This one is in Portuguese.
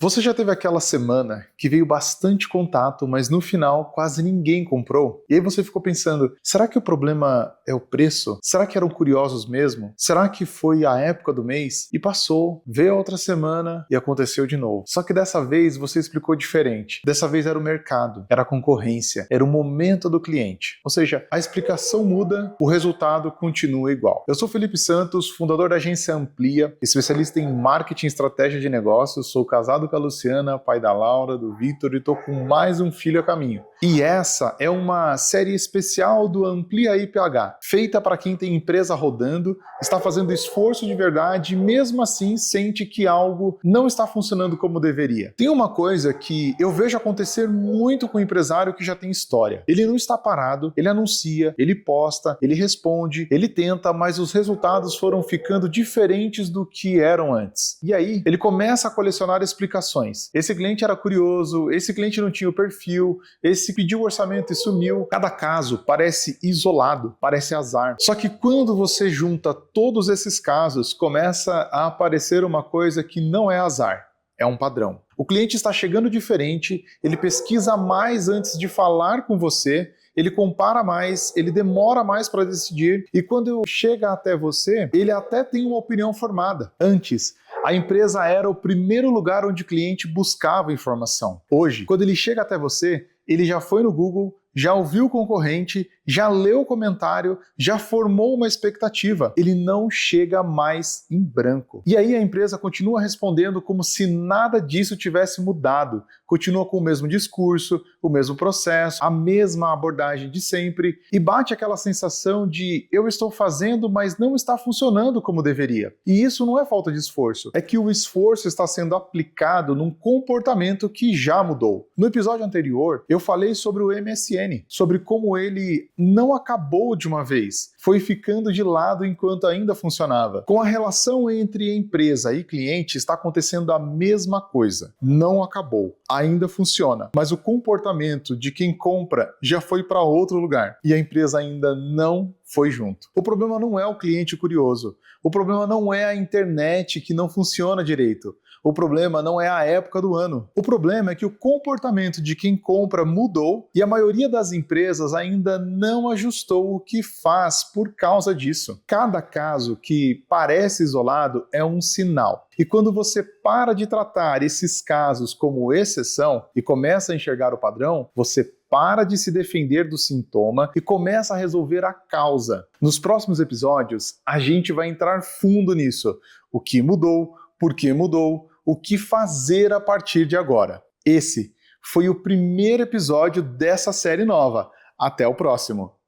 Você já teve aquela semana que veio bastante contato, mas no final quase ninguém comprou? E aí você ficou pensando, será que o problema é o preço? Será que eram curiosos mesmo? Será que foi a época do mês? E passou, veio a outra semana e aconteceu de novo. Só que dessa vez você explicou diferente. Dessa vez era o mercado, era a concorrência, era o momento do cliente. Ou seja, a explicação muda, o resultado continua igual. Eu sou Felipe Santos, fundador da agência Amplia, especialista em marketing e estratégia de negócios, sou casado com a Luciana, pai da Laura, do Vitor, e tô com mais um filho a caminho. E essa é uma série especial do Amplia IPH, feita para quem tem empresa rodando, está fazendo esforço de verdade e mesmo assim sente que algo não está funcionando como deveria. Tem uma coisa que eu vejo acontecer muito com o empresário que já tem história. Ele não está parado, ele anuncia, ele posta, ele responde, ele tenta, mas os resultados foram ficando diferentes do que eram antes. E aí, ele começa a colecionar explicações. Esse cliente era curioso, esse cliente não tinha o perfil, esse pediu o orçamento e sumiu. Cada caso parece isolado, parece azar. Só que quando você junta todos esses casos, começa a aparecer uma coisa que não é azar, é um padrão. O cliente está chegando diferente, ele pesquisa mais antes de falar com você, ele compara mais, ele demora mais para decidir e quando chega até você, ele até tem uma opinião formada. Antes, a empresa era o primeiro lugar onde o cliente buscava informação. Hoje, quando ele chega até você, ele já foi no Google, já ouviu o concorrente, já leu o comentário, já formou uma expectativa. Ele não chega mais em branco. E aí a empresa continua respondendo como se nada disso tivesse mudado. Continua com o mesmo discurso, o mesmo processo, a mesma abordagem de sempre e bate aquela sensação de eu estou fazendo, mas não está funcionando como deveria. E isso não é falta de esforço, é que o esforço está sendo aplicado num comportamento que já mudou. No episódio anterior, eu falei sobre o MSN, sobre como ele não acabou de uma vez, foi ficando de lado enquanto ainda funcionava. Com a relação entre empresa e cliente está acontecendo a mesma coisa. Não acabou, ainda funciona, mas o comportamento de quem compra já foi para outro lugar e a empresa ainda não foi junto. O problema não é o cliente curioso, o problema não é a internet que não funciona direito. O problema não é a época do ano. O problema é que o comportamento de quem compra mudou e a maioria das empresas ainda não ajustou o que faz por causa disso. Cada caso que parece isolado é um sinal. E quando você para de tratar esses casos como exceção e começa a enxergar o padrão, você para de se defender do sintoma e começa a resolver a causa. Nos próximos episódios, a gente vai entrar fundo nisso. O que mudou, por que mudou, o que fazer a partir de agora. Esse foi o primeiro episódio dessa série nova. Até o próximo!